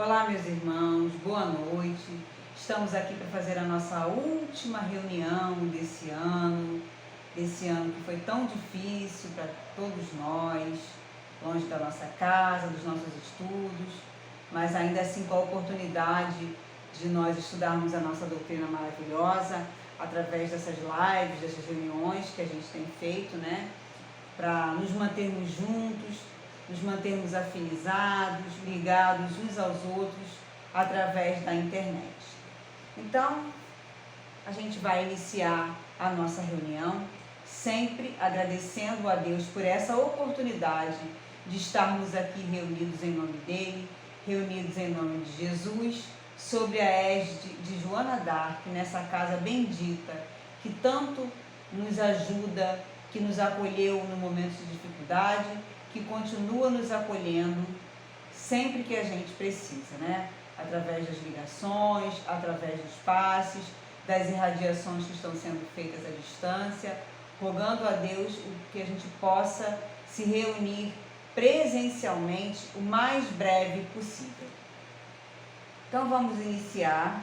Olá, meus irmãos, boa noite. Estamos aqui para fazer a nossa última reunião desse ano que foi tão difícil para todos nós, longe da nossa casa, dos nossos estudos, mas ainda assim com a oportunidade de nós estudarmos a nossa doutrina maravilhosa através dessas lives, dessas reuniões que a gente tem feito, para nos mantermos juntos, nos mantermos afinizados, ligados uns aos outros através da internet. Então, a gente vai iniciar a nossa reunião sempre agradecendo a Deus por essa oportunidade de estarmos aqui reunidos em nome dele, reunidos em nome de Jesus, sobre a égide de Joana d'Arc, nessa casa bendita que tanto nos ajuda, que nos acolheu no momento de dificuldade, que continua nos acolhendo sempre que a gente precisa, através das ligações, através dos passes, das irradiações que estão sendo feitas à distância, rogando a Deus que a gente possa se reunir presencialmente o mais breve possível. Então vamos iniciar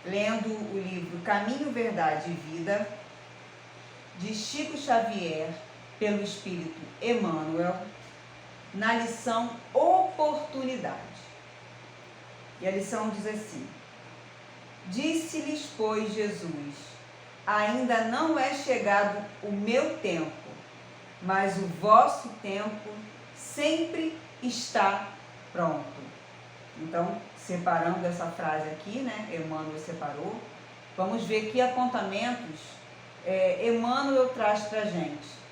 lendo o livro Caminho, Verdade e Vida, de Chico Xavier, pelo Espírito Emmanuel, na lição Oportunidade. E a lição diz assim: Disse-lhes, pois, Jesus: ainda não é chegado o meu tempo, mas o vosso tempo sempre está pronto. Então, separando essa frase aqui, Emmanuel separou, vamos ver que apontamentos Emmanuel traz para a gente.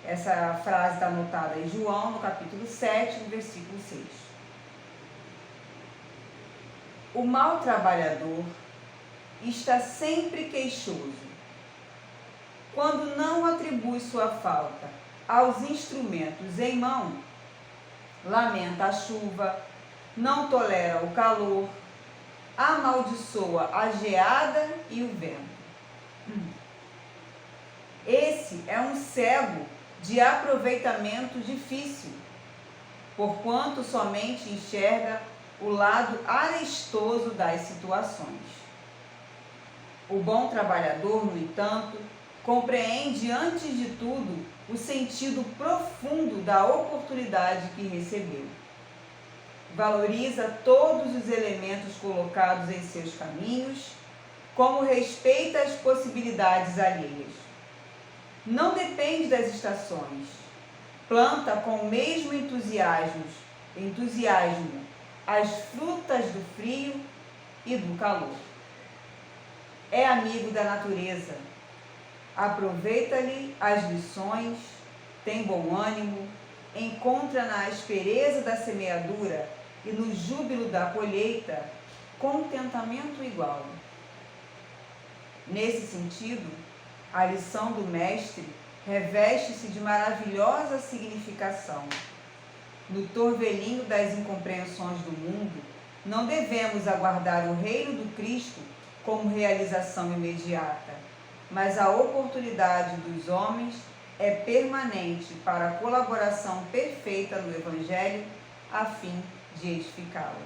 Essa frase está anotada em João, no capítulo 7, no versículo 6. O mau trabalhador está sempre queixoso. Quando não atribui sua falta aos instrumentos em mão, lamenta a chuva, não tolera o calor, amaldiçoa a geada e o vento. Esse é um cego de aproveitamento difícil, porquanto somente enxerga o lado arestoso das situações. O bom trabalhador, no entanto, compreende antes de tudo o sentido profundo da oportunidade que recebeu. Valoriza todos os elementos colocados em seus caminhos, como respeita as possibilidades alheias. Não depende das estações. Planta com o mesmo entusiasmo as frutas do frio e do calor. É amigo da natureza. Aproveita-lhe as lições, tem bom ânimo, encontra na aspereza da semeadura e no júbilo da colheita contentamento igual. Nesse sentido, a lição do Mestre reveste-se de maravilhosa significação. No torvelinho das incompreensões do mundo, não devemos aguardar o reino do Cristo como realização imediata, mas a oportunidade dos homens é permanente para a colaboração perfeita no Evangelho, a fim de edificá-lo.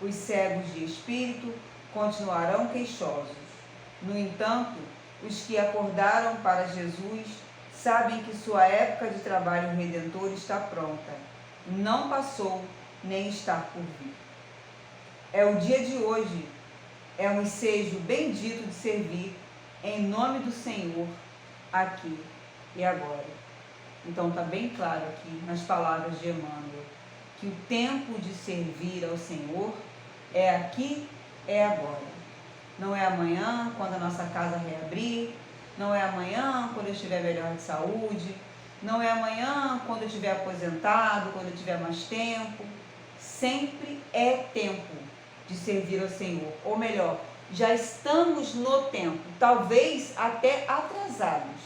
Os cegos de espírito continuarão queixosos. No entanto, os que acordaram para Jesus sabem que sua época de trabalho redentor está pronta, não passou nem está por vir. É o dia de hoje, é um ensejo bendito de servir em nome do Senhor, aqui e agora. Então está bem claro aqui nas palavras de Emmanuel que o tempo de servir ao Senhor é aqui, é agora. Não é amanhã, quando a nossa casa reabrir, não é amanhã, quando eu estiver melhor de saúde, não é amanhã, quando eu estiver aposentado, quando eu tiver mais tempo. Sempre é tempo de servir ao Senhor, ou melhor, já estamos no tempo, talvez até atrasados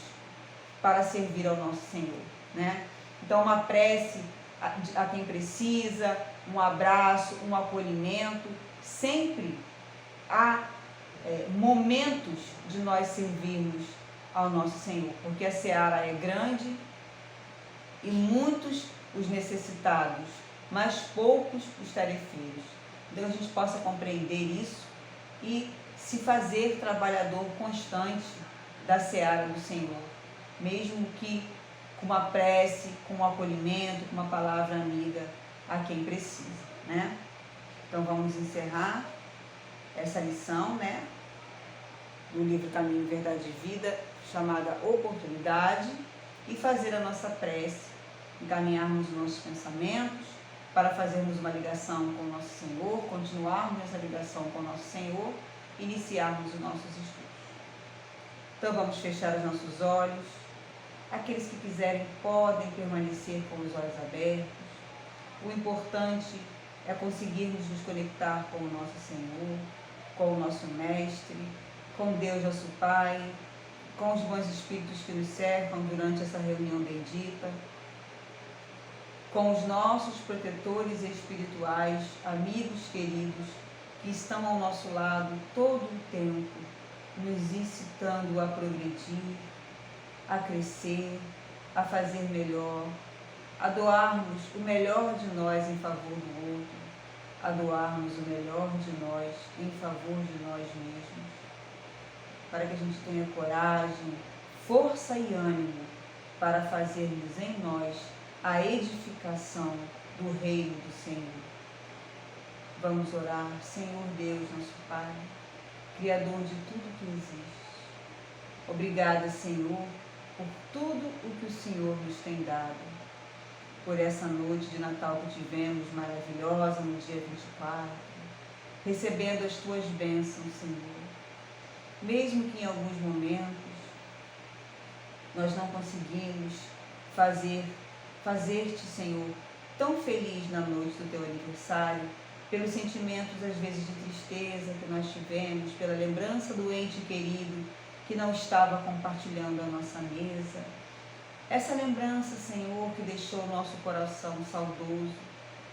para servir ao nosso Senhor, Então, uma prece a quem precisa, um abraço, um acolhimento, sempre há momentos de nós servirmos ao nosso Senhor, porque a seara é grande e muitos os necessitados mas poucos os tarefeiros. Então a gente possa compreender isso e se fazer trabalhador constante da seara do Senhor, mesmo que com uma prece, com um acolhimento, com uma palavra amiga a quem precisa, né? Então vamos encerrar essa lição, né, do livro Caminho, Verdade e Vida, chamada Oportunidade, e fazer a nossa prece, encaminharmos os nossos pensamentos para fazermos uma ligação com o nosso Senhor, continuarmos essa ligação com o nosso Senhor, iniciarmos os nossos estudos. Então vamos fechar os nossos olhos. Aqueles que quiserem podem permanecer com os olhos abertos. O importante é conseguirmos nos conectar com o nosso Senhor, com o nosso Mestre, com Deus nosso Pai, com os bons espíritos que nos cercam durante essa reunião bendita, com os nossos protetores espirituais, amigos queridos, que estão ao nosso lado todo o tempo, nos incitando a progredir, a crescer, a fazer melhor, a doarmos o melhor de nós em favor do outro, a doarmos o melhor de nós em favor de nós mesmos, para que a gente tenha coragem, força e ânimo para fazermos em nós a edificação do reino do Senhor. Vamos orar. Senhor Deus, nosso Pai, Criador de tudo que existe. Obrigada, Senhor, por tudo o que o Senhor nos tem dado, por essa noite de Natal que tivemos maravilhosa no dia 24, recebendo as Tuas bênçãos, Senhor. Mesmo que em alguns momentos nós não conseguimos fazer-te, Senhor, tão feliz na noite do Teu aniversário, pelos sentimentos às vezes de tristeza que nós tivemos, pela lembrança do ente querido que não estava compartilhando a nossa mesa. Essa lembrança, Senhor, que deixou o nosso coração saudoso,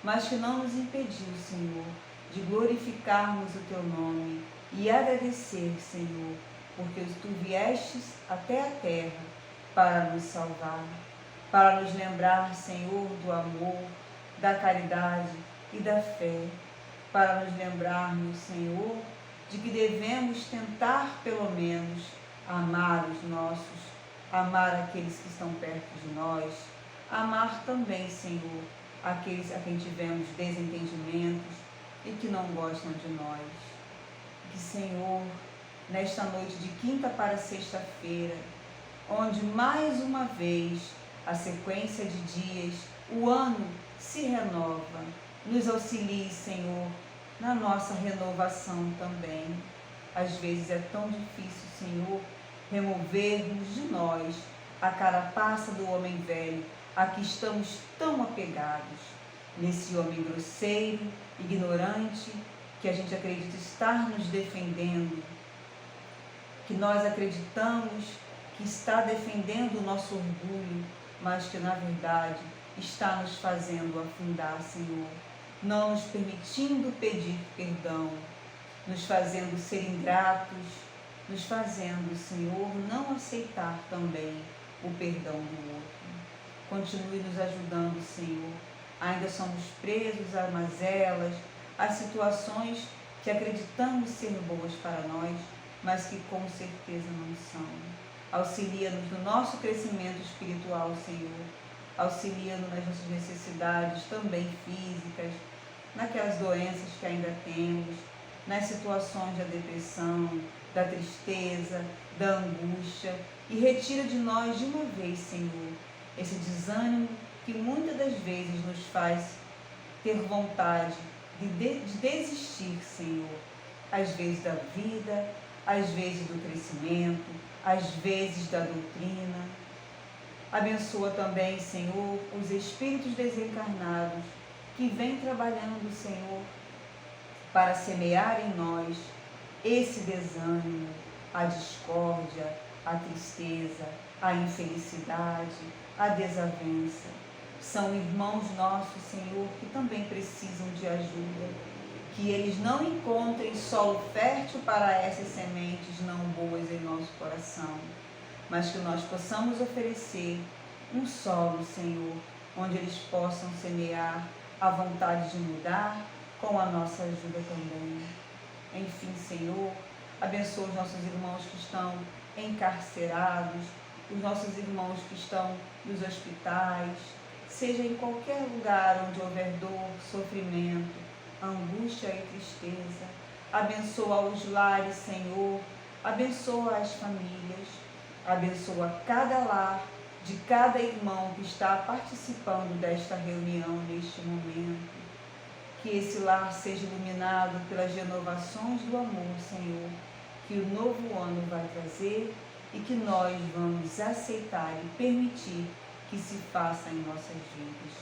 mas que não nos impediu, Senhor, de glorificarmos o Teu nome e agradecer, Senhor, porque Tu viestes até a terra para nos salvar, para nos lembrar, Senhor, do amor, da caridade e da fé, para nos lembrarmos, Senhor, de que devemos tentar, pelo menos, amar os nossos, amar aqueles que estão perto de nós, amar também, Senhor, aqueles a quem tivemos desentendimentos e que não gostam de nós. Que, Senhor, nesta noite de quinta para sexta-feira, onde mais uma vez a sequência de dias, o ano se renova, nos auxilie, Senhor, na nossa renovação também. Às vezes é tão difícil, Senhor, removermos de nós a carapaça do homem velho, a que estamos tão apegados, nesse homem grosseiro, ignorante, que a gente acredita estar nos defendendo, que nós acreditamos que está defendendo o nosso orgulho, mas que na verdade está nos fazendo afundar, Senhor, não nos permitindo pedir perdão, nos fazendo ser ingratos, nos fazendo, Senhor, não aceitar também o perdão do outro. Continue nos ajudando, Senhor. Ainda somos presos a mazelas, a situações que acreditamos ser boas para nós, mas que com certeza não são. Auxilia-nos no nosso crescimento espiritual, Senhor. Auxilia-nos nas nossas necessidades também físicas, naquelas doenças que ainda temos, nas situações da depressão, da tristeza, da angústia, e retira de nós de uma vez, Senhor, esse desânimo que muitas das vezes nos faz ter vontade de desistir, Senhor, às vezes da vida, às vezes do crescimento, às vezes da doutrina. Abençoa também, Senhor, os espíritos desencarnados que vêm trabalhando, Senhor, para semear em nós esse desânimo, a discórdia, a tristeza, a infelicidade, a desavença. São irmãos nossos, Senhor, que também precisam de ajuda, que eles não encontrem solo fértil para essas sementes não boas em nosso coração, mas que nós possamos oferecer um solo, Senhor, onde eles possam semear a vontade de mudar, com a nossa ajuda também. Enfim, Senhor, abençoa os nossos irmãos que estão encarcerados, os nossos irmãos que estão nos hospitais, seja em qualquer lugar onde houver dor, sofrimento, angústia e tristeza. Abençoa os lares, Senhor, abençoa as famílias, abençoa cada lar de cada irmão que está participando desta reunião neste momento. Que esse lar seja iluminado pelas renovações do amor, Senhor, que o novo ano vai trazer e que nós vamos aceitar e permitir que se faça em nossas vidas.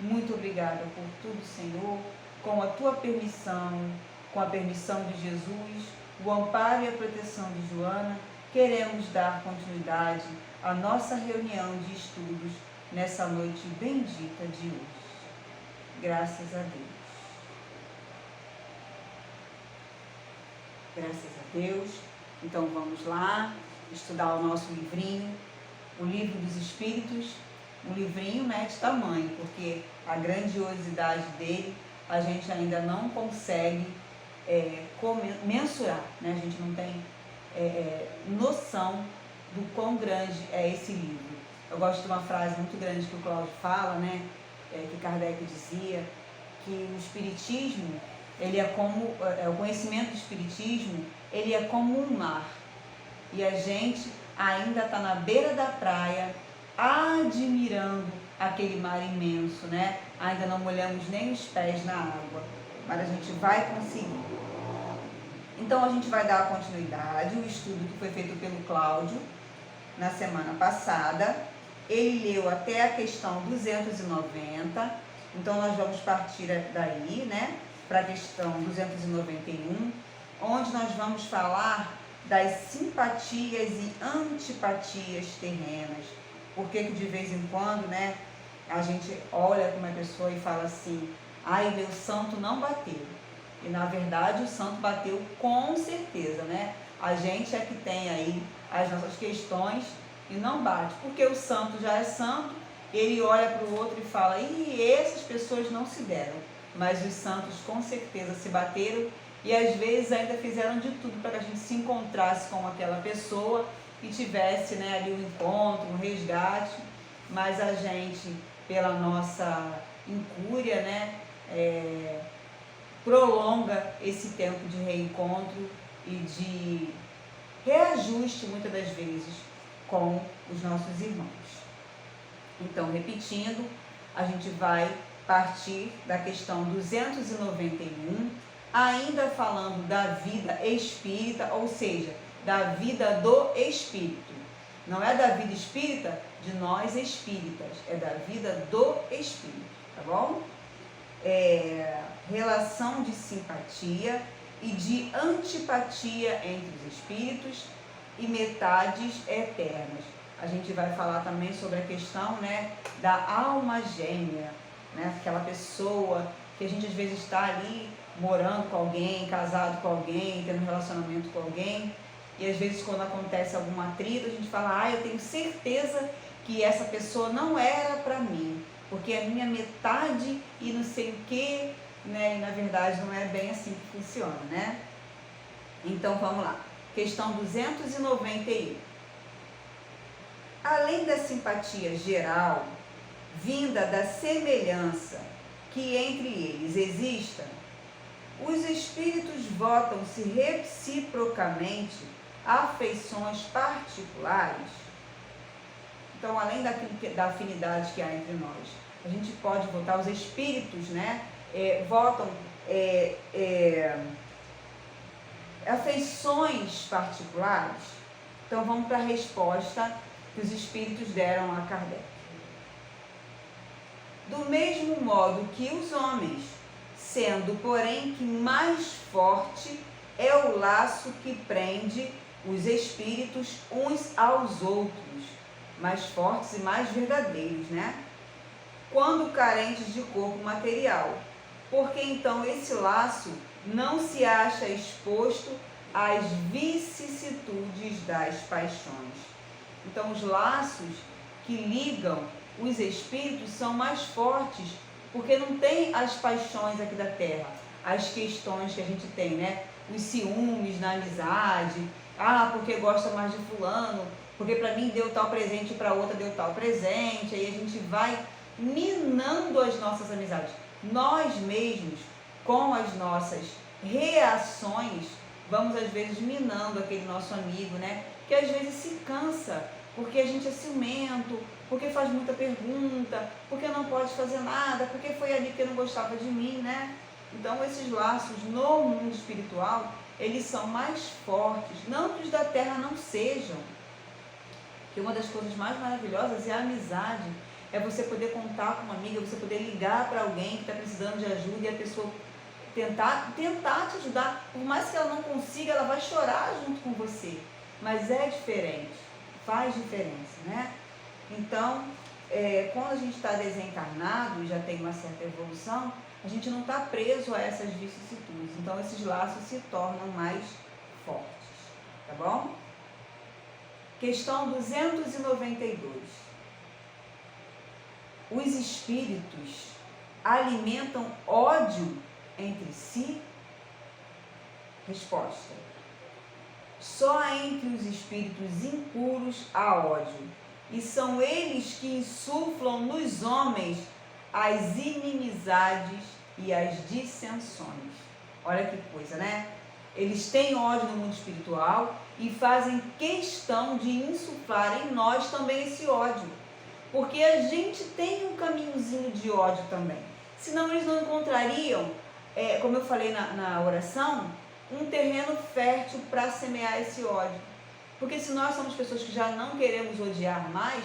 Muito obrigada por tudo, Senhor, com a tua permissão, com a permissão de Jesus, o amparo e a proteção de Joana, queremos dar continuidade à nossa reunião de estudos nessa noite bendita de hoje. Graças a Deus. Graças a Deus. Então vamos lá estudar o nosso livrinho, o Livro dos Espíritos, um livrinho, né, de tamanho, porque a grandiosidade dele a gente ainda não consegue mensurar, né? A gente não tem noção do quão grande é esse livro. Eu gosto de uma frase muito grande que o Cláudio fala, né, que Kardec dizia, que o Espiritismo, ele é como, o conhecimento do Espiritismo, ele é como um mar. E a gente ainda está na beira da praia, admirando aquele mar imenso, né? Ainda não molhamos nem os pés na água, mas a gente vai conseguir. Então a gente vai dar continuidade, o estudo que foi feito pelo Cláudio na semana passada. Ele leu até a questão 290, então nós vamos partir daí, né, para a questão 291, onde nós vamos falar das simpatias e antipatias terrenas. Porque que de vez em quando, né, a gente olha para uma pessoa e fala assim: ai, meu santo não bateu. E na verdade o santo bateu com certeza, né? A gente é que tem aí as nossas questões e não bate, porque o santo já é santo, ele olha para o outro e fala: ih, essas pessoas não se deram. Mas os santos com certeza se bateram e às vezes ainda fizeram de tudo para que a gente se encontrasse com aquela pessoa e tivesse, né, ali um encontro, um resgate, mas a gente, pela nossa incúria, né, prolonga esse tempo de reencontro e de reajuste, muitas das vezes, com os nossos irmãos. Então, repetindo, a gente vai partir da questão 291, ainda falando da vida espírita, ou seja, da vida do espírito. Não é da vida espírita de nós espíritas, é da vida do espírito, tá bom? Relação de simpatia e de antipatia entre os espíritos e metades eternas. A gente vai falar também sobre a questão, né, da alma gêmea, né, aquela pessoa que a gente às vezes está ali morando com alguém, casado com alguém, tendo um relacionamento com alguém, e às vezes quando acontece algum atrito, a gente fala: eu tenho certeza que essa pessoa não era para mim, porque é minha metade e não sei o que, né? E na verdade não é bem assim que funciona, né? Então vamos lá, questão 291. Além da simpatia geral, vinda da semelhança que entre eles exista, os espíritos votam-se reciprocamente afeições particulares. Então, além da afinidade que há entre nós, a gente pode votar, os espíritos, né, votam afeições particulares. Então, vamos para a resposta que os espíritos deram a Kardec. Do mesmo modo que os homens, sendo, porém, que mais forte é o laço que prende os espíritos uns aos outros, mais fortes e mais verdadeiros, né? Quando carentes de corpo material, porque então esse laço não se acha exposto às vicissitudes das paixões. Então os laços que ligam os espíritos são mais fortes porque não tem as paixões aqui da terra, as questões que a gente tem, né? Os ciúmes na amizade, porque gosta mais de fulano, porque para mim deu tal presente e para outra deu tal presente, aí a gente vai minando as nossas amizades. Nós mesmos, com as nossas reações, vamos às vezes minando aquele nosso amigo, né? Que às vezes se cansa, porque a gente é ciumento, porque faz muita pergunta, porque não pode fazer nada, porque foi ali que não gostava de mim, né? Então esses laços no mundo espiritual, eles são mais fortes, não que os da terra não sejam, que uma das coisas mais maravilhosas é a amizade, é você poder contar com uma amiga, você poder ligar para alguém que está precisando de ajuda e a pessoa tentar te ajudar, por mais que ela não consiga, ela vai chorar junto com você, mas é diferente, faz diferença, né? Então, quando a gente está desencarnado e já tem uma certa evolução, a gente não está preso a essas vicissitudes, então esses laços se tornam mais fortes, tá bom? Questão 292. Os espíritos alimentam ódio entre si? Resposta: só entre os espíritos impuros há ódio, e são eles que insuflam nos homens as inimizades e as dissensões. Olha que coisa, né? Eles têm ódio no mundo espiritual e fazem questão de insuflar em nós também esse ódio, porque a gente tem um caminhozinho de ódio também, senão eles não encontrariam, como eu falei na oração, um terreno fértil para semear esse ódio. Porque se nós somos pessoas que já não queremos odiar mais,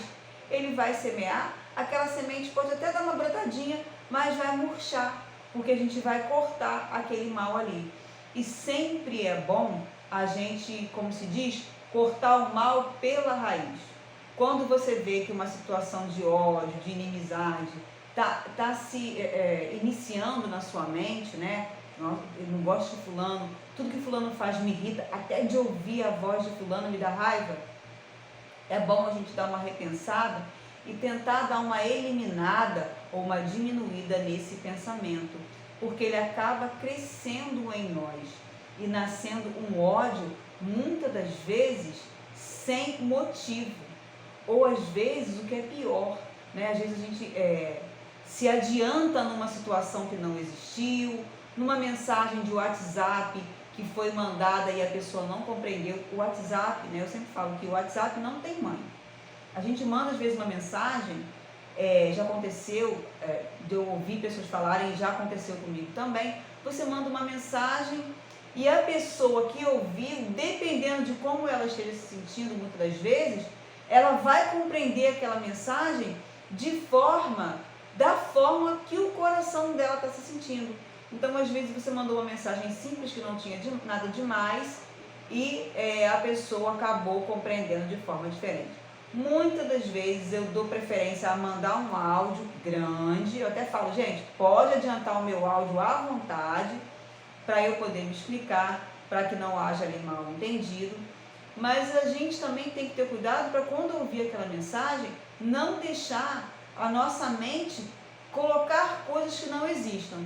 ele vai semear, aquela semente pode até dar uma brotadinha, mas vai murchar, porque a gente vai cortar aquele mal ali. E sempre é bom a gente, como se diz, cortar o mal pela raiz. Quando você vê que uma situação de ódio, de inimizade, tá se iniciando na sua mente, né? Eu não gosto de fulano, tudo que fulano faz me irrita, até de ouvir a voz de fulano me dá raiva. É bom a gente dar uma repensada e tentar dar uma eliminada ou uma diminuída nesse pensamento, porque ele acaba crescendo em nós e nascendo um ódio, muitas das vezes, sem motivo, ou às vezes o que é pior, né? Às vezes a gente se adianta numa situação que não existiu, numa mensagem de WhatsApp que foi mandada e a pessoa não compreendeu. O WhatsApp, né? Eu sempre falo que o WhatsApp não tem mãe. A gente manda às vezes uma mensagem, já aconteceu de eu ouvir pessoas falarem, já aconteceu comigo também. Você manda uma mensagem e a pessoa que ouviu, dependendo de como ela esteja se sentindo, muitas das vezes, ela vai compreender aquela mensagem da forma que o coração dela está se sentindo. Então, às vezes, você mandou uma mensagem simples que não tinha nada demais e a pessoa acabou compreendendo de forma diferente. Muitas das vezes eu dou preferência a mandar um áudio grande. Eu até falo, gente, pode adiantar o meu áudio à vontade para eu poder me explicar, para que não haja ali mal entendido. Mas a gente também tem que ter cuidado para quando ouvir aquela mensagem, não deixar a nossa mente colocar coisas que não existam.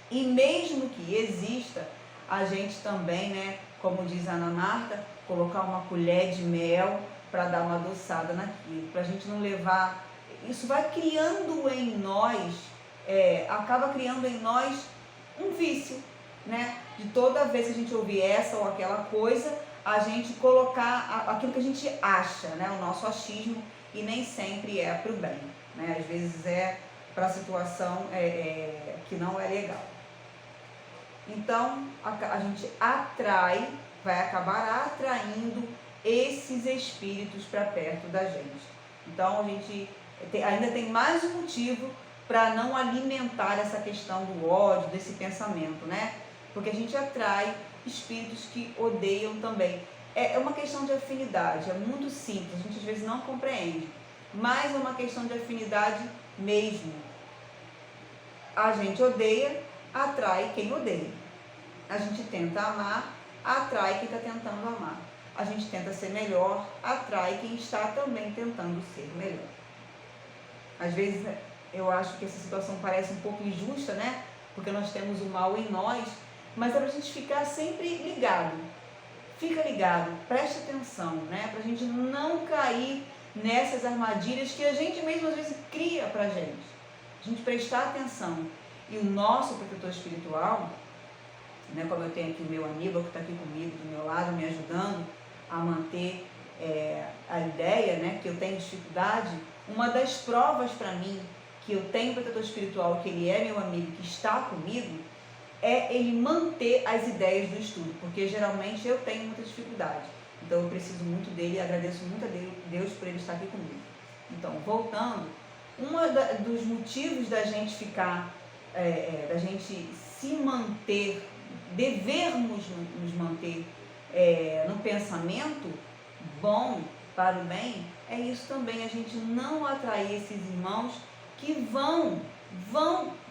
E mesmo que exista, a gente também, né, como diz a Ana Marta, colocar uma colher de mel para dar uma adoçada naquilo, para a gente não levar. Isso vai criando em nós, acaba criando em nós um vício, né? De toda vez que a gente ouvir essa ou aquela coisa, a gente colocar aquilo que a gente acha, né? O nosso achismo, e nem sempre é para o bem, né? Às vezes é para a situação que não é legal. Então, a gente vai acabar atraindo esses espíritos para perto da gente. Então, a gente ainda tem mais um motivo para não alimentar essa questão do ódio, desse pensamento, né? Porque a gente atrai espíritos que odeiam também. É uma questão de afinidade, é muito simples, a gente às vezes não compreende, mas é uma questão de afinidade mesmo. A gente odeia, atrai quem odeia. A gente tenta amar, atrai quem está tentando amar. A gente tenta ser melhor, atrai quem está também tentando ser melhor. Às vezes eu acho que essa situação parece um pouco injusta, né? Porque nós temos o mal em nós, mas é para a gente ficar sempre ligado. Fica ligado, preste atenção, né? Para a gente não cair nessas armadilhas que a gente mesmo às vezes cria para a gente. A gente prestar atenção. E o nosso protetor espiritual, né, como eu tenho aqui o meu Aníbal que está aqui comigo, do meu lado, me ajudando a manter a ideia, né, que eu tenho dificuldade, uma das provas para mim que eu tenho protetor espiritual, que ele é meu amigo, que está comigo, é ele manter as ideias do estudo, porque geralmente eu tenho muita dificuldade. Então eu preciso muito dele e agradeço muito a Deus por ele estar aqui comigo. Então, voltando, dos motivos da gente ficar, da gente se manter, devermos nos manter no pensamento bom, para o bem, é isso também, a gente não atrair esses irmãos que vão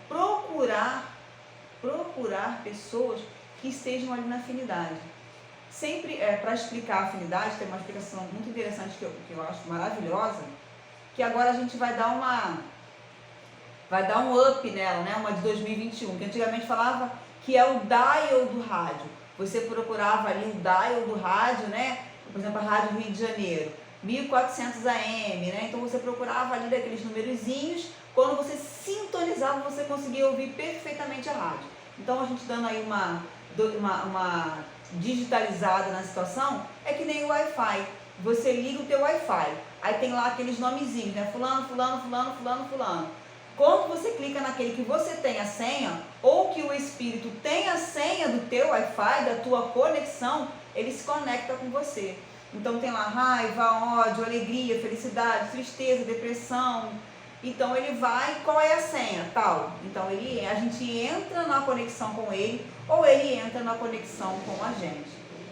procurar pessoas que estejam ali na afinidade. Sempre, para explicar a afinidade, tem uma explicação muito interessante que eu acho maravilhosa, que agora a gente vai dar um up nela, né? Uma de 2021, que antigamente falava que é o dial do rádio. Você procurava ali o dial do rádio, né? Por exemplo, a Rádio Rio de Janeiro, 1400 AM, né? Então você procurava ali daqueles numerozinhos, quando você sintonizava, você conseguia ouvir perfeitamente a rádio. Então a gente dando aí uma digitalizada na situação, é que nem o Wi-Fi. Você liga o teu Wi-Fi, aí tem lá aqueles nomezinhos, né? Fulano, fulano, fulano, fulano, fulano. Quando você clica naquele que você tem a senha, ou que o espírito tem a senha do teu Wi-Fi, da tua conexão, ele se conecta com você. Então tem lá raiva, ódio, alegria, felicidade, tristeza, depressão. Então ele vai, qual é a senha? Tal. Então a gente entra na conexão com ele, ou ele entra na conexão com a gente.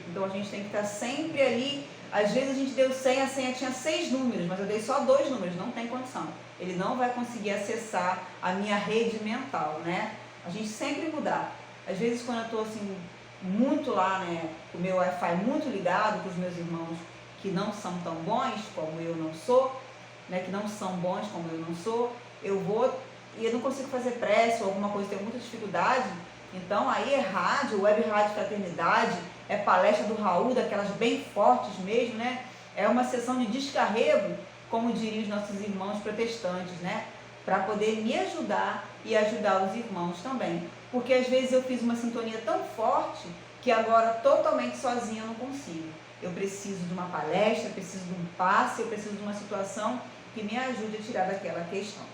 Então a gente tem que estar sempre ali. Às vezes a gente deu senha, a senha tinha 6 números, mas eu dei só 2 números, não tem condição. Ele não vai conseguir acessar a minha rede mental, né? A gente sempre mudar. Às vezes quando eu estou assim, muito lá, né, com o meu Wi-Fi muito ligado com os meus irmãos que não são tão bons como eu não sou, né, que não são bons como eu não sou, eu vou e eu não consigo fazer prece ou alguma coisa, tenho muita dificuldade. Então aí é rádio, web rádio fraternidade, é palestra do Raul, daquelas bem fortes mesmo, né? É uma sessão de descarrego, como diriam os nossos irmãos protestantes, né? Para poder me ajudar e ajudar os irmãos também. Porque às vezes eu fiz uma sintonia tão forte que agora totalmente sozinha eu não consigo. Eu preciso de uma palestra, eu preciso de um passe, eu preciso de uma situação que me ajude a tirar daquela questão.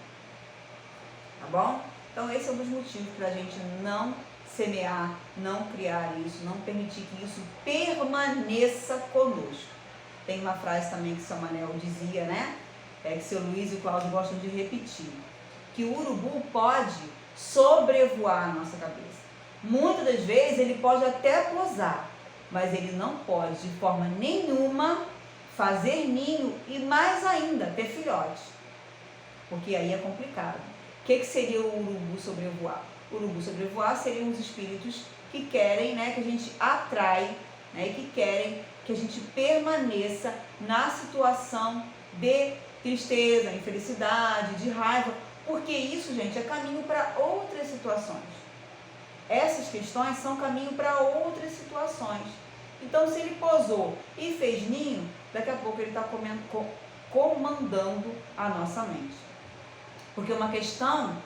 Tá bom? Então esse é um dos motivos para a gente não semear, não criar isso, não permitir que isso permaneça conosco. Tem uma frase também que São Manel dizia, né? Que seu Luiz e o Cláudio gostam de repetir, que o urubu pode sobrevoar a nossa cabeça. Muitas das vezes ele pode até pousar, mas ele não pode de forma nenhuma fazer ninho e mais ainda ter filhotes, porque aí é complicado. O que seria o urubu sobrevoar? O urubu sobrevoar seriam os espíritos que querem, né, que a gente atrai, né, e que querem que a gente permaneça na situação de tristeza, infelicidade, de raiva, porque isso, gente, é caminho para outras situações. Essas questões são caminho para outras situações. Então, se ele pousou e fez ninho, daqui a pouco ele está comandando a nossa mente. Porque uma questão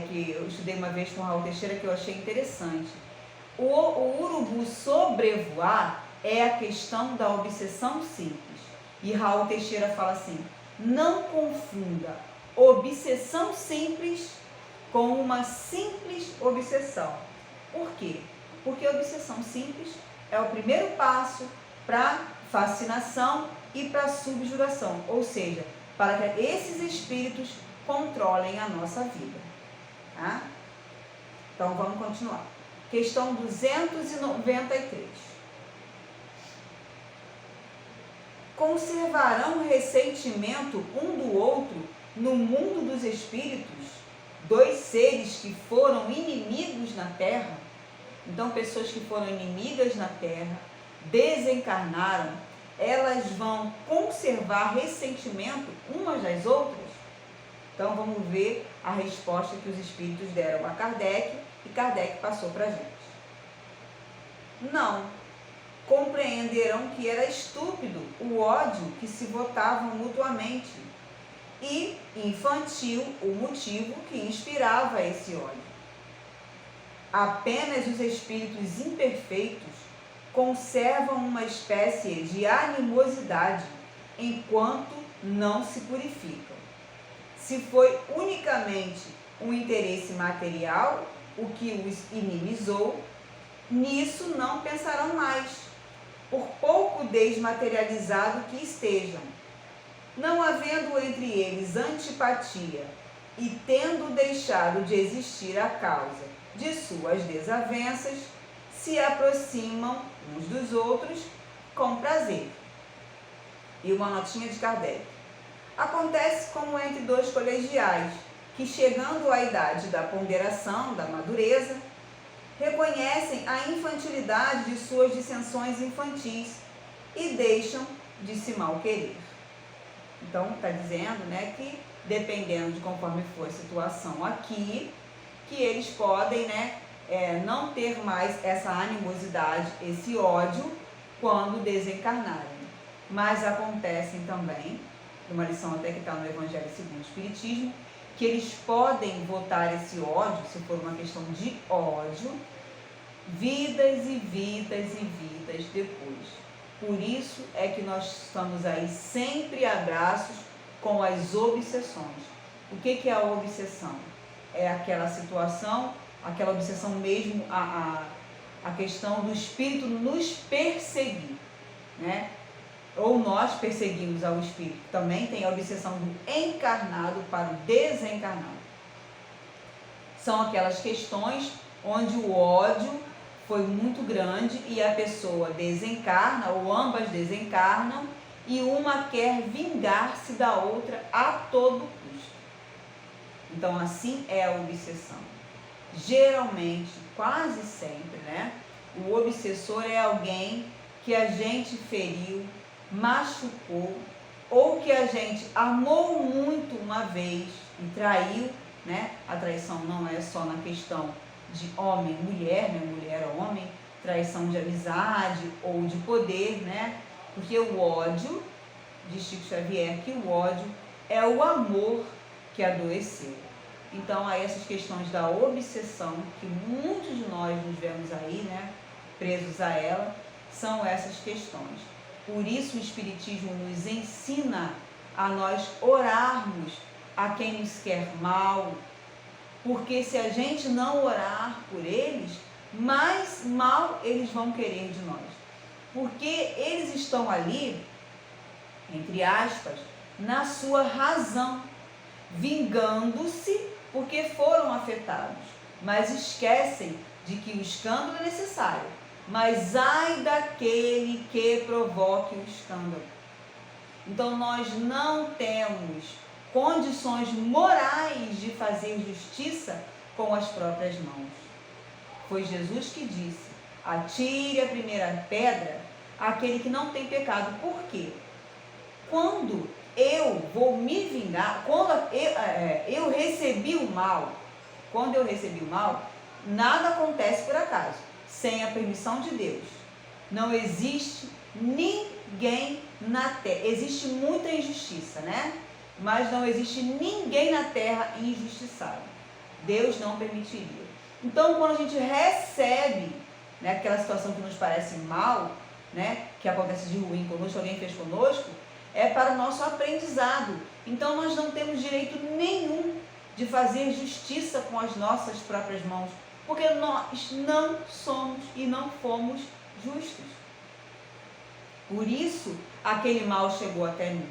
que eu estudei uma vez com o Raul Teixeira que eu achei interessante. O urubu sobrevoar é a questão da obsessão simples. E Raul Teixeira fala assim: não confunda obsessão simples com uma simples obsessão. Por quê? Porque a obsessão simples é o primeiro passo para fascinação e para subjugação, ou seja, para que esses espíritos controlem a nossa vida. Tá? Então vamos continuar. Questão 293. Conservarão ressentimento um do outro no mundo dos espíritos, 2 seres que foram inimigos na Terra? Então, pessoas que foram inimigas na Terra, desencarnaram, elas vão conservar ressentimento umas das outras? Então vamos ver a resposta que os espíritos deram a Kardec e Kardec passou para a gente. Não. Compreenderão que era estúpido o ódio que se votavam mutuamente e infantil o motivo que inspirava esse ódio. Apenas os espíritos imperfeitos conservam uma espécie de animosidade enquanto não se purificam. Se foi unicamente um interesse material o que os inimizou, nisso não pensarão mais, por pouco desmaterializado que estejam. Não havendo entre eles antipatia e tendo deixado de existir a causa de suas desavenças, se aproximam uns dos outros com prazer. E uma notinha de Kardec. Acontece como entre dois colegiais, que chegando à idade da ponderação, da madureza, reconhecem a infantilidade de suas dissensões infantis e deixam de se mal querer. Então, está dizendo, né, que dependendo de conforme for a situação aqui, que eles podem, né, não ter mais essa animosidade, esse ódio, quando desencarnarem. Mas acontecem também, uma lição até que está no Evangelho segundo o Espiritismo, que eles podem votar esse ódio, se for uma questão de ódio, vidas e vidas e vidas depois. Por isso é que nós estamos aí sempre a braços com as obsessões. O que é a obsessão? É aquela situação, aquela obsessão mesmo, a questão do espírito nos perseguir, né? Ou nós perseguimos ao espírito. Também tem a obsessão do encarnado para o desencarnado. São aquelas questões onde o ódio foi muito grande e a pessoa desencarna, ou ambas desencarnam, e uma quer vingar-se da outra a todo custo. Então, assim é a obsessão. Geralmente, quase sempre, né? O obsessor é alguém que a gente feriu, machucou, ou que a gente amou muito uma vez e traiu, né? A traição não é só na questão de homem e mulher, né? Mulher ou homem, traição de amizade ou de poder, né? Porque o ódio, diz Chico Xavier, que o ódio é o amor que adoeceu. Então, aí essas questões da obsessão, que muitos de nós nos vemos aí, né? Presos a ela, são essas questões. Por isso o Espiritismo nos ensina a nós orarmos a quem nos quer mal, porque se a gente não orar por eles, mais mal eles vão querer de nós. Porque eles estão ali, entre aspas, na sua razão, vingando-se porque foram afetados, mas esquecem de que o escândalo é necessário. Mas ai daquele que provoque o escândalo. Então nós não temos condições morais de fazer justiça com as próprias mãos. Foi Jesus que disse: atire a primeira pedra aquele que não tem pecado. Por quê? Quando eu vou me vingar, quando eu recebi o mal, nada acontece por acaso. Sem a permissão de Deus. Não existe ninguém na terra. Existe muita injustiça, né? Mas não existe ninguém na terra injustiçado. Deus não permitiria. Então, quando a gente recebe, né, aquela situação que nos parece mal, né, que acontece de ruim conosco, alguém fez conosco, é para o nosso aprendizado. Então, nós não temos direito nenhum de fazer justiça com as nossas próprias mãos. Porque nós não somos e não fomos justos. Por isso, aquele mal chegou até mim.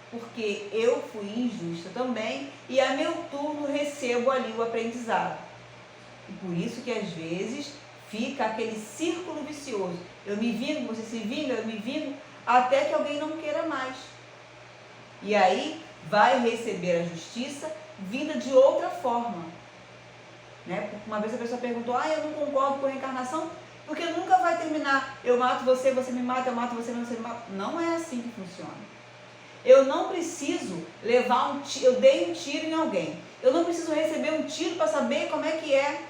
Porque eu fui injusta também e a meu turno recebo ali o aprendizado. E por isso que às vezes fica aquele círculo vicioso. Eu me vingo, você se vinga, eu me vingo, até que alguém não queira mais. E aí vai receber a justiça vinda de outra forma. Né? Uma vez a pessoa perguntou: eu não concordo com a reencarnação, porque nunca vai terminar. Eu mato você, você me mata, eu mato você, você me mata. Não é assim que funciona. Eu não preciso levar um tiro, eu dei um tiro em alguém. Eu não preciso receber um tiro para saber como é que é.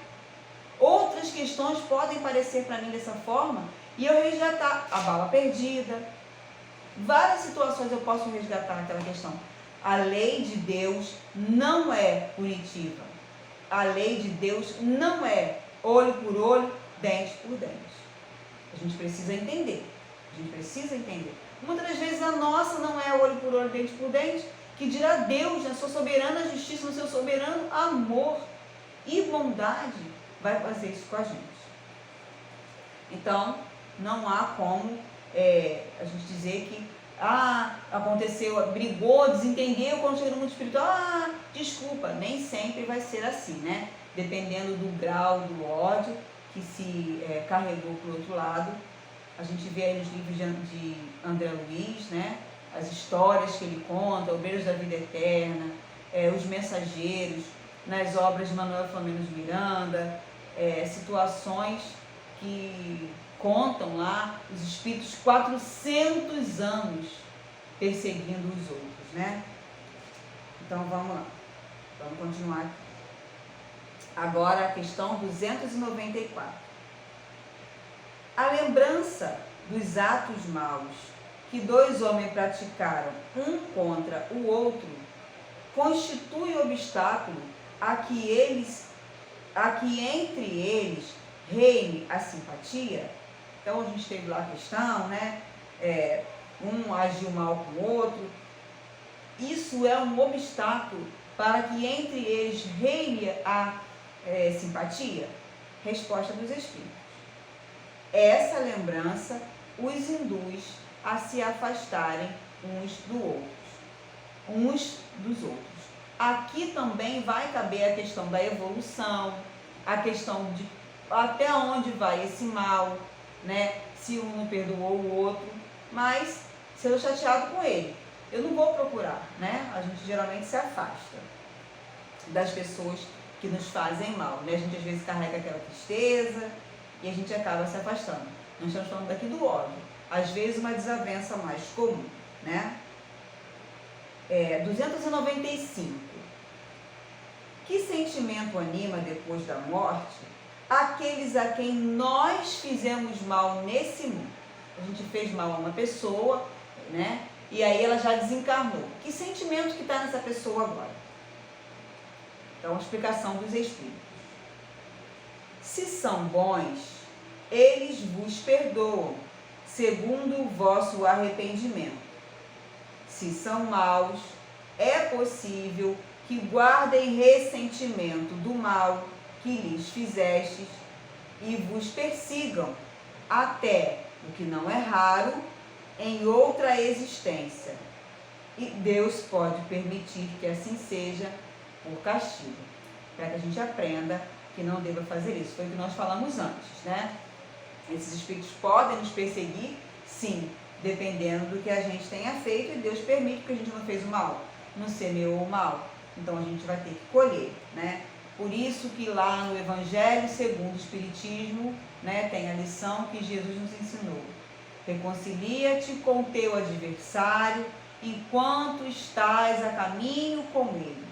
Outras questões podem parecer para mim dessa forma e eu resgatar a bala perdida. Várias situações eu posso resgatar naquela questão. A lei de Deus não é punitiva. A lei de Deus não é olho por olho, dente por dente. A gente precisa entender. A gente precisa entender. Muitas das vezes a nossa não é olho por olho, dente por dente, que dirá Deus, na sua soberana justiça, no seu soberano amor e bondade, vai fazer isso com a gente. Então, não há como a gente dizer que aconteceu, brigou, desentendeu quando chega no mundo espiritual, desculpa, nem sempre vai ser assim, né? Dependendo do grau do ódio que se carregou para o outro lado. A gente vê aí nos livros de André Luiz, né? As histórias que ele conta, Obreiros da Vida Eterna, Os Mensageiros, nas obras de Manuel Flamengo de Miranda, situações que contam lá os espíritos 400 anos perseguindo os outros, né? Então vamos lá, vamos continuar aqui. Agora a questão 294. A lembrança dos atos maus que dois homens praticaram um contra o outro constitui obstáculo a que entre eles reine a simpatia. Então a gente teve lá a questão, né? Um agiu mal com o outro. Isso é um obstáculo para que entre eles reine a simpatia? Resposta dos Espíritos. Essa lembrança os induz a se afastarem uns dos outros. Aqui também vai caber a questão da evolução, a questão de até onde vai esse mal, né? Se um não perdoou o outro, mas se eu estou chateado com ele, eu não vou procurar, né? A gente geralmente se afasta das pessoas que nos fazem mal, né? A gente às vezes carrega aquela tristeza e a gente acaba se afastando. Nós estamos falando daqui do ódio. Às vezes uma desavença mais comum, né? 295. Que sentimento anima depois da morte aqueles a quem nós fizemos mal nesse mundo? A gente fez mal a uma pessoa, né? E aí ela já desencarnou. Que sentimento que está nessa pessoa agora? Então, a explicação dos Espíritos. Se são bons, eles vos perdoam, segundo o vosso arrependimento. Se são maus, é possível que guardem ressentimento do mal que lhes fizestes e vos persigam, até, o que não é raro, em outra existência. E Deus pode permitir que assim seja por castigo, para que a gente aprenda que não deva fazer isso. Foi o que nós falamos antes, né? Esses espíritos podem nos perseguir, sim, dependendo do que a gente tenha feito, e Deus permite, porque a gente não fez o mal, não semeou o mal. Então a gente vai ter que colher, né? Por isso que lá no Evangelho segundo o Espiritismo, né, tem a lição que Jesus nos ensinou. Reconcilia-te com teu adversário enquanto estás a caminho com ele,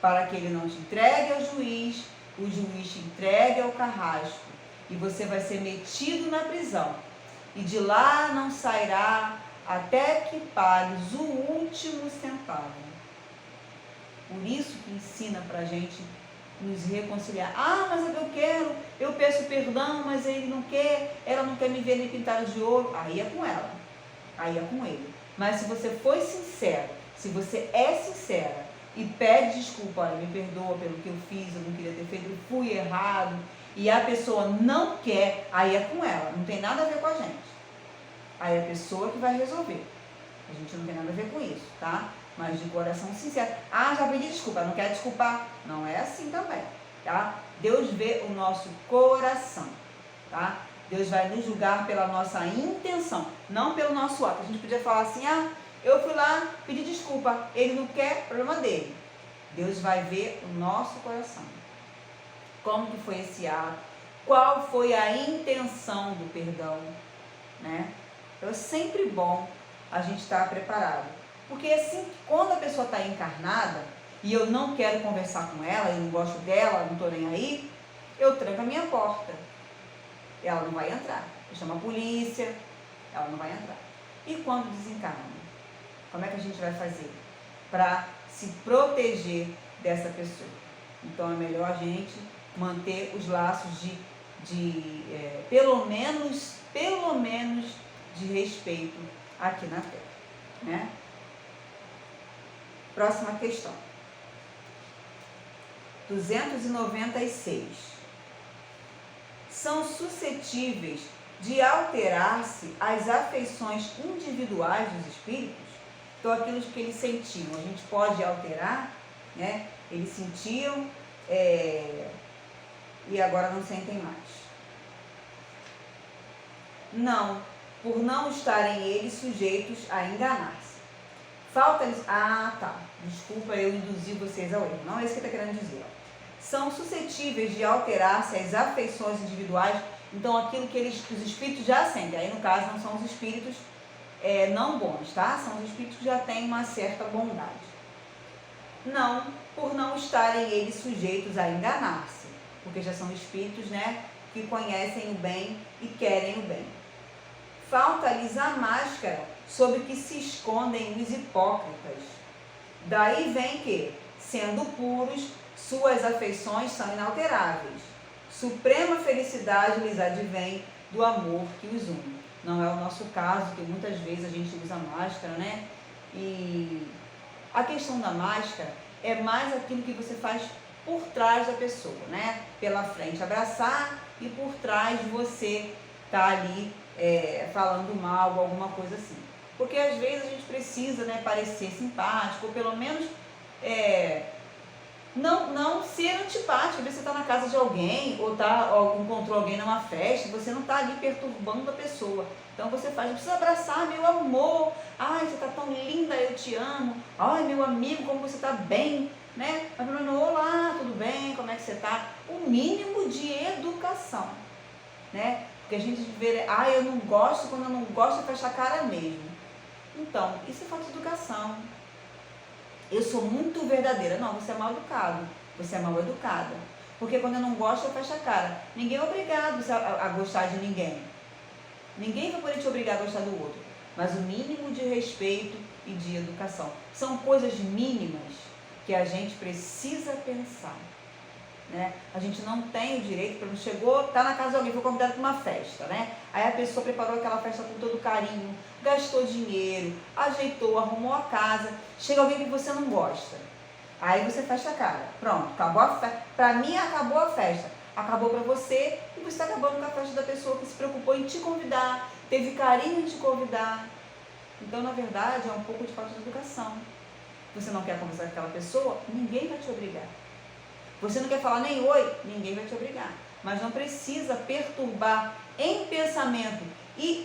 para que ele não te entregue ao juiz, o juiz te entregue ao carrasco, e você vai ser metido na prisão, e de lá não sairá até que pagues o último centavo. Por isso que ensina para a gente nos reconciliar. Mas eu peço perdão, mas ele não quer, ela não quer me ver nem pintada de ouro. Aí é com ela, aí é com ele. Mas se você foi sincero, se você é sincera e pede desculpa, olha, me perdoa pelo que eu fiz, eu não queria ter feito, eu fui errado, e a pessoa não quer, aí é com ela, não tem nada a ver com a gente. Aí é a pessoa que vai resolver. A gente não tem nada a ver com isso, tá? Mas de coração sincero. Já pedi desculpa, não quer desculpar. Não é assim também, tá? Deus vê o nosso coração, tá? Deus vai nos julgar pela nossa intenção, não pelo nosso ato. A gente podia falar assim, eu fui lá, pedi desculpa, ele não quer, problema dele. Deus vai ver o nosso coração. Como que foi esse ato? Qual foi a intenção do perdão, né? Então é sempre bom a gente estar preparado. Porque assim, quando a pessoa está encarnada e eu não quero conversar com ela, eu não gosto dela, não estou nem aí, eu tranco a minha porta. Ela não vai entrar. Eu chamo a polícia, ela não vai entrar. E quando desencarna? Como é que a gente vai fazer para se proteger dessa pessoa? Então é melhor a gente manter os laços pelo menos de respeito aqui na Terra, né? Próxima questão. 296. São suscetíveis de alterar-se as afeições individuais dos espíritos? Então, aquilo que eles sentiam, a gente pode alterar, né? Eles sentiam e agora não sentem mais. Não, por não estarem eles sujeitos a enganar-se. Falta-lhes... Ah, tá. Desculpa, eu induzi vocês ao erro. Não é isso que está querendo dizer. São suscetíveis de alterar-se as afeições individuais. Então, aquilo que os espíritos já sentem. Aí, no caso, não são os espíritos não bons, tá? São os espíritos que já têm uma certa bondade. Não, por não estarem eles sujeitos a enganar-se. Porque já são espíritos, né, que conhecem o bem e querem o bem. Falta-lhes a máscara sob que se escondem os hipócritas. Daí vem que, sendo puros, suas afeições são inalteráveis. Suprema felicidade lhes advém do amor que os une. Não é o nosso caso, que muitas vezes a gente usa máscara, né? E a questão da máscara é mais aquilo que você faz por trás da pessoa, né? Pela frente abraçar e por trás você tá ali falando mal ou alguma coisa assim. Porque às vezes a gente precisa, né, parecer simpático, ou pelo menos não ser antipático. Às vezes você está na casa de alguém ou encontrou alguém numa festa, você não está ali perturbando a pessoa. Então você faz, precisa abraçar, meu amor, ai, você está tão linda, eu te amo, ai, meu amigo, como você está bem, né? Olá, tudo bem, como é que você está? O mínimo de educação, né? Porque a gente vê, eu não gosto, quando eu não gosto, fecha a cara mesmo. Então, isso é falta de educação. Eu sou muito verdadeira. Não, você é mal educado, você é mal educada. Porque quando eu não gosto, eu fecho a cara. Ninguém é obrigado a gostar de ninguém. Ninguém vai poder te obrigar a gostar do outro. Mas o mínimo de respeito e de educação. São coisas mínimas que a gente precisa pensar. Né? A gente não tem o direito, para chegou, tá na casa de alguém, foi convidado para uma festa, né? Aí a pessoa preparou aquela festa com todo carinho, gastou dinheiro, ajeitou, arrumou a casa, chega alguém que você não gosta, aí você fecha a cara, pronto, acabou a festa. Para mim acabou a festa, acabou para você e você está acabando com a festa da pessoa que se preocupou em te convidar, teve carinho em te convidar. Então, na verdade, é um pouco de falta de educação. Você não quer conversar com aquela pessoa, ninguém vai te obrigar. Você não quer falar nem oi, ninguém vai te obrigar. Mas não precisa perturbar em pensamento e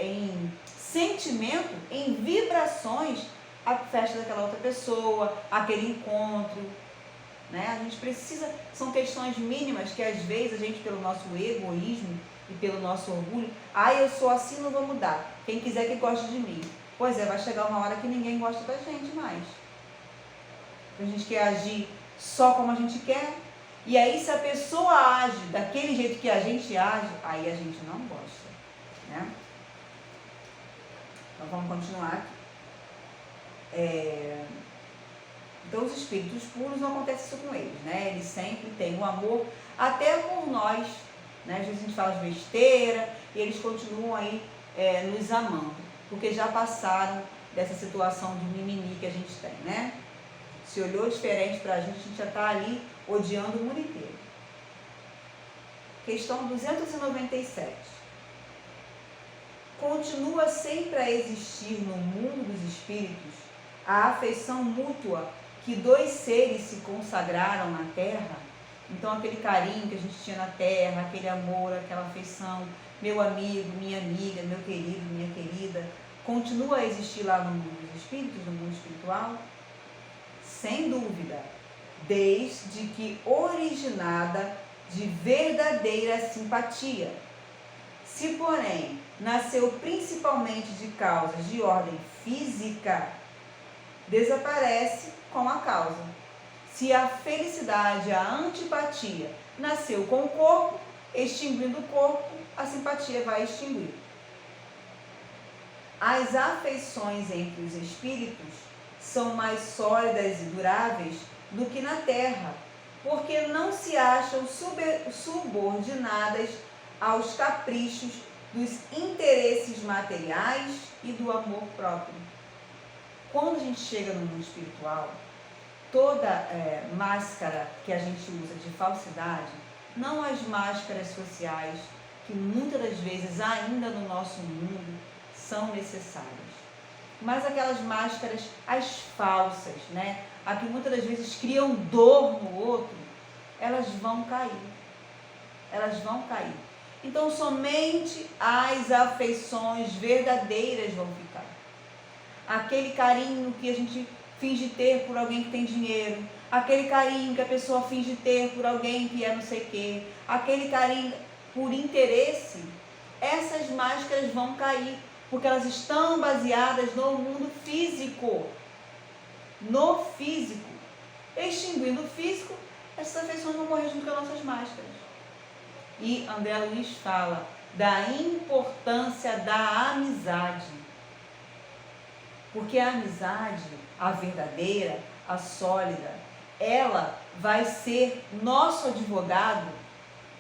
em sentimento, em vibrações, a festa daquela outra pessoa, aquele encontro. Né? A gente precisa, são questões mínimas que às vezes a gente, pelo nosso egoísmo e pelo nosso orgulho, eu sou assim, não vou mudar. Quem quiser que goste de mim. Pois vai chegar uma hora que ninguém gosta da gente mais. A gente quer agir só como a gente quer, e aí se a pessoa age daquele jeito que a gente age, aí a gente não gosta, né? Então vamos continuar aqui. Então os espíritos puros, não acontece isso com eles, né? Eles sempre têm um amor, até por nós, né? Às vezes a gente fala de besteira, e eles continuam aí nos amando, porque já passaram dessa situação de mimimi que a gente tem, né? Se olhou diferente para a gente já está ali odiando o mundo inteiro. Questão 297. Continua sempre a existir no mundo dos espíritos a afeição mútua que dois seres se consagraram na Terra? Então, aquele carinho que a gente tinha na Terra, aquele amor, aquela afeição, meu amigo, minha amiga, meu querido, minha querida, continua a existir lá no mundo dos espíritos, no mundo espiritual? Sem dúvida, desde que originada de verdadeira simpatia, Se, porém, nasceu principalmente de causas de ordem física, desaparece com a causa. Se a felicidade, a antipatia, nasceu com o corpo, extinguindo o corpo, a simpatia vai extinguir. As afeições entre os espíritos são mais sólidas e duráveis do que na terra, porque não se acham subordinadas aos caprichos dos interesses materiais e do amor próprio. Quando a gente chega no mundo espiritual, toda máscara que a gente usa de falsidade, não as máscaras sociais, que muitas das vezes ainda no nosso mundo são necessárias, mas aquelas máscaras, as falsas, né? A que muitas das vezes criam dor no outro, elas vão cair. Elas vão cair. Então, somente as afeições verdadeiras vão ficar. Aquele carinho que a gente finge ter por alguém que tem dinheiro, aquele carinho que a pessoa finge ter por alguém que é não sei o quê, aquele carinho por interesse, essas máscaras vão cair, porque elas estão baseadas no mundo físico. No físico. Extinguindo o físico, essas afeições vão morrer junto com as nossas máscaras. E André Luiz fala da importância da amizade. Porque a amizade, a verdadeira, a sólida, ela vai ser nosso advogado,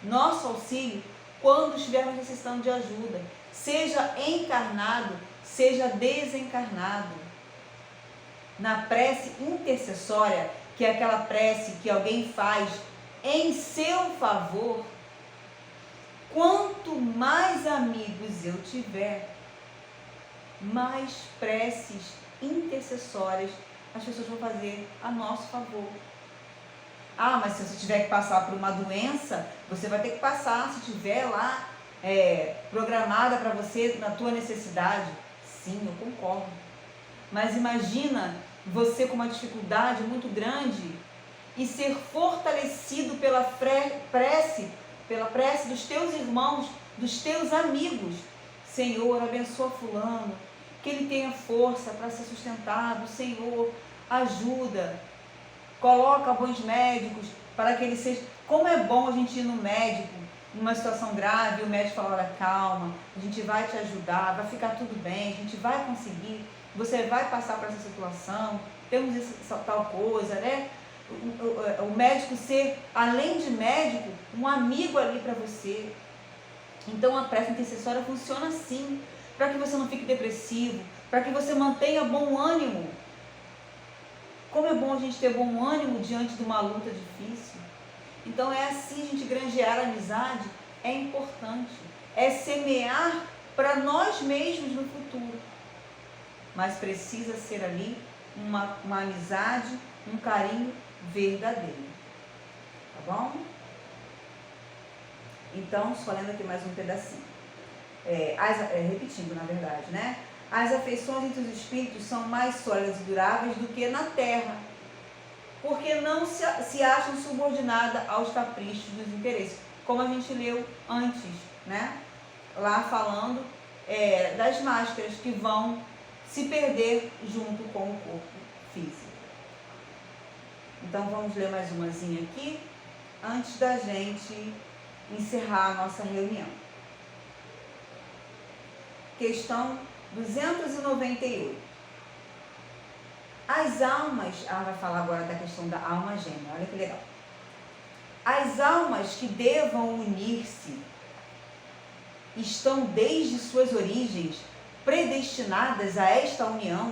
nosso auxílio, quando estivermos necessitando de ajuda, seja encarnado, seja desencarnado. Na prece intercessória, que é aquela prece que alguém faz em seu favor, quanto mais amigos eu tiver, mais preces intercessórias as pessoas vão fazer a nosso favor. Ah, mas se você tiver que passar por uma doença, você vai ter que passar, se tiver lá programada para você na tua necessidade. Sim, eu concordo. Mas imagina você com uma dificuldade muito grande e ser fortalecido pela prece dos teus irmãos, dos teus amigos. Senhor, abençoa fulano, que ele tenha força para ser sustentado. Senhor, ajuda, coloca bons médicos para que ele seja... Como é bom a gente ir no médico numa situação grave, o médico fala, olha, calma, a gente vai te ajudar, vai ficar tudo bem, a gente vai conseguir, você vai passar por essa situação, temos essa tal coisa, né? O médico ser, além de médico, um amigo ali para você. Então a prece intercessória funciona assim, para que você não fique depressivo, para que você mantenha bom ânimo. Como é bom a gente ter bom ânimo diante de uma luta difícil. Então é assim, a gente granjear a amizade é importante, é semear para nós mesmos no futuro. Mas precisa ser ali uma amizade, um carinho verdadeiro. Tá bom? Então, só lendo aqui mais um pedacinho. Repetindo, na verdade, né? As afeições entre os espíritos são mais sólidas e duráveis do que na terra, porque não se acham subordinadas aos caprichos dos interesses, como a gente leu antes, né? Lá falando das máscaras que vão se perder junto com o corpo físico. Então vamos ler mais umazinha aqui, antes da gente encerrar a nossa reunião. Questão 298. As almas, vai falar agora da questão da alma gêmea, olha que legal. As almas que devam unir-se estão desde suas origens predestinadas a esta união,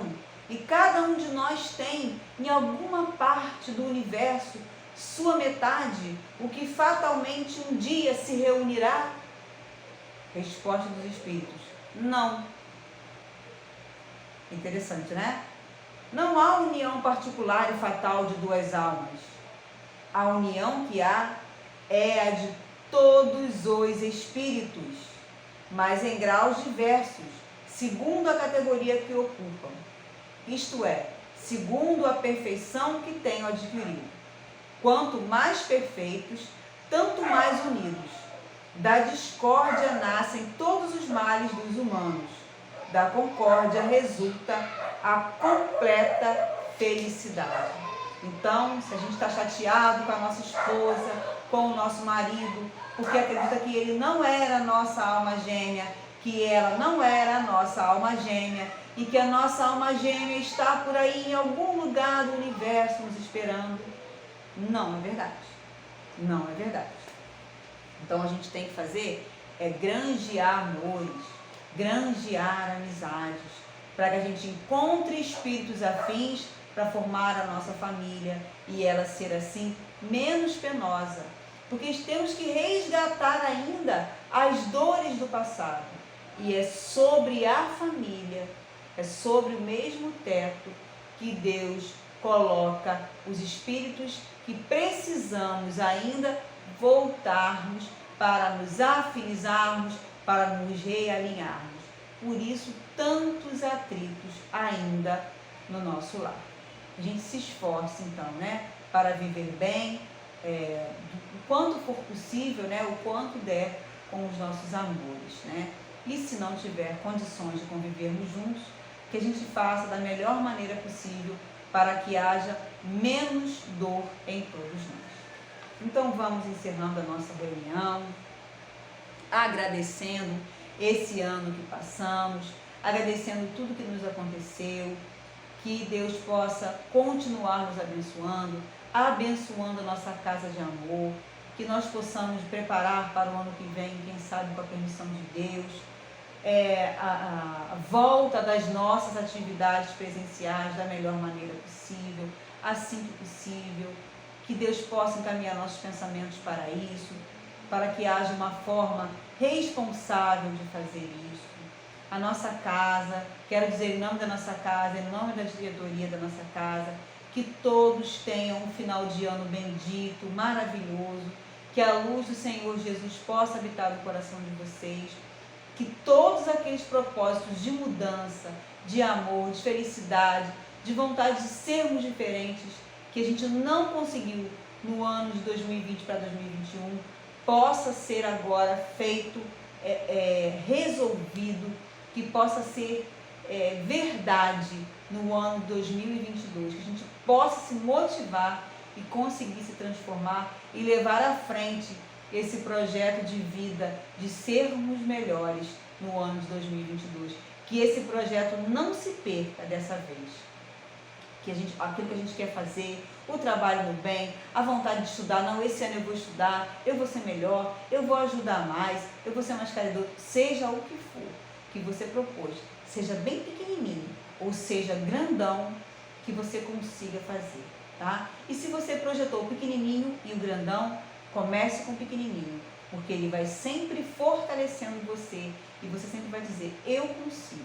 e cada um de nós tem, em alguma parte do universo, sua metade, o que fatalmente um dia se reunirá? Resposta dos espíritos: não. Interessante, né? Não há união particular e fatal de duas almas. A união que há é a de todos os espíritos, mas em graus diversos, segundo a categoria que ocupam. Isto é, segundo a perfeição que tenham adquirido. Quanto mais perfeitos, tanto mais unidos. Da discórdia nascem todos os males dos humanos. Da concórdia resulta a completa felicidade. Então, se a gente está chateado com a nossa esposa, com o nosso marido, porque acredita que ele não era a nossa alma gêmea, que ela não era a nossa alma gêmea, e que a nossa alma gêmea está por aí em algum lugar do universo nos esperando, não é verdade. Não é verdade. Então a gente tem que fazer granjear amores, granjear amizades, para que a gente encontre espíritos afins para formar a nossa família e ela ser assim menos penosa. Porque temos que resgatar ainda as dores do passado. E é sobre a família, é sobre o mesmo teto que Deus coloca os espíritos que precisamos ainda voltarmos para nos afinizarmos, para nos realinharmos. Por isso, tantos atritos ainda no nosso lar. A gente se esforça, então, para viver bem, o quanto for possível, o quanto der com os nossos amores, E se não tiver condições de convivermos juntos, que a gente faça da melhor maneira possível para que haja menos dor em todos nós. Então vamos encerrando a nossa reunião, agradecendo esse ano que passamos, agradecendo tudo que nos aconteceu, que Deus possa continuar nos abençoando, abençoando a nossa casa de amor, que nós possamos preparar para o ano que vem, quem sabe com a permissão de Deus, a volta das nossas atividades presenciais da melhor maneira possível, assim que possível, que Deus possa encaminhar nossos pensamentos para isso, para que haja uma forma responsável de fazer isso. A nossa casa, quero dizer em nome da nossa casa, em nome da diretoria da nossa casa, que todos tenham um final de ano bendito, maravilhoso, que a luz do Senhor Jesus possa habitar no coração de vocês, que todos aqueles propósitos de mudança, de amor, de felicidade, de vontade de sermos diferentes, que a gente não conseguiu no ano de 2020 para 2021, possa ser agora feito, resolvido, que possa ser verdade no ano de 2022, que a gente possa se motivar e conseguir se transformar e levar à frente esse projeto de vida, de sermos melhores no ano de 2022. Que esse projeto não se perca dessa vez. Que aquilo que a gente quer fazer, o trabalho no bem, a vontade de estudar, não, esse ano eu vou estudar, eu vou ser melhor, eu vou ajudar mais, eu vou ser mais caridoso, seja o que for que você propôs, seja bem pequenininho ou seja grandão, que você consiga fazer, tá? E se você projetou o pequenininho e o grandão, comece com o pequenininho, porque ele vai sempre fortalecendo você e você sempre vai dizer, eu consigo,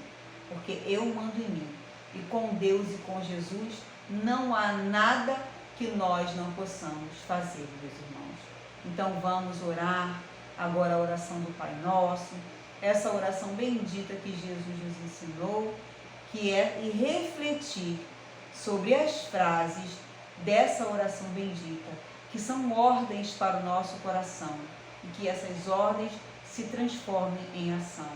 porque eu mando em mim. E com Deus e com Jesus não há nada que nós não possamos fazer, meus irmãos. Então vamos orar agora a oração do Pai Nosso, essa oração bendita que Jesus nos ensinou, que é e refletir sobre as frases dessa oração bendita, que são ordens para o nosso coração, e que essas ordens se transformem em ação.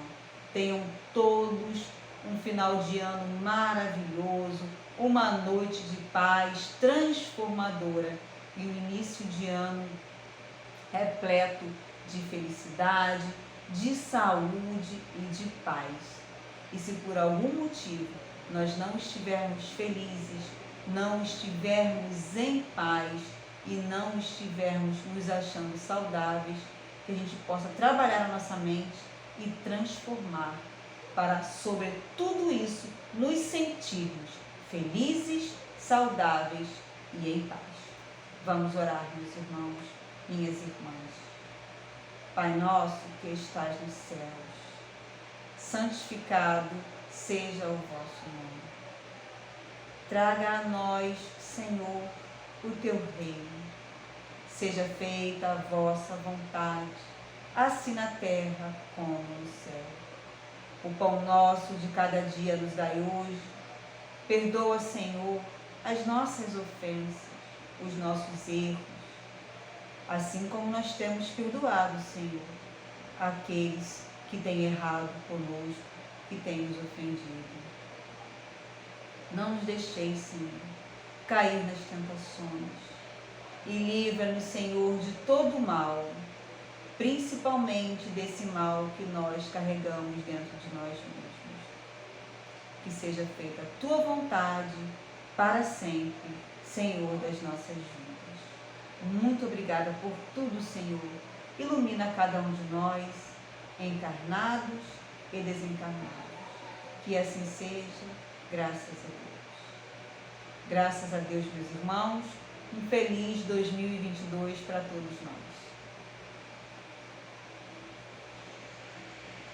Tenham todos um final de ano maravilhoso, uma noite de paz transformadora e um início de ano repleto de felicidade, de saúde e de paz. E se por algum motivo nós não estivermos felizes, não estivermos em paz e não estivermos nos achando saudáveis, que a gente possa trabalhar a nossa mente e transformar para, sobre tudo isso, nos sentirmos felizes, saudáveis e em paz. Vamos orar, meus irmãos, minhas irmãs. Pai nosso que estás nos céus, santificado seja o vosso nome. Traga a nós, Senhor, o teu reino. Seja feita a vossa vontade, assim na terra como no céu. O pão nosso de cada dia nos dai hoje. Perdoa, Senhor, as nossas ofensas, os nossos erros, assim como nós temos perdoado, Senhor, àqueles que têm errado conosco, que têm nos ofendido. Não nos deixeis, Senhor, cair nas tentações e livra-nos, Senhor, de todo o mal, principalmente desse mal que nós carregamos dentro de nós mesmos. Que seja feita a Tua vontade para sempre, Senhor das nossas vidas. Muito obrigada por tudo, Senhor. Ilumina cada um de nós, encarnados e desencarnados. Que assim seja, graças a Deus. Graças a Deus, meus irmãos. Um feliz 2022 para todos nós.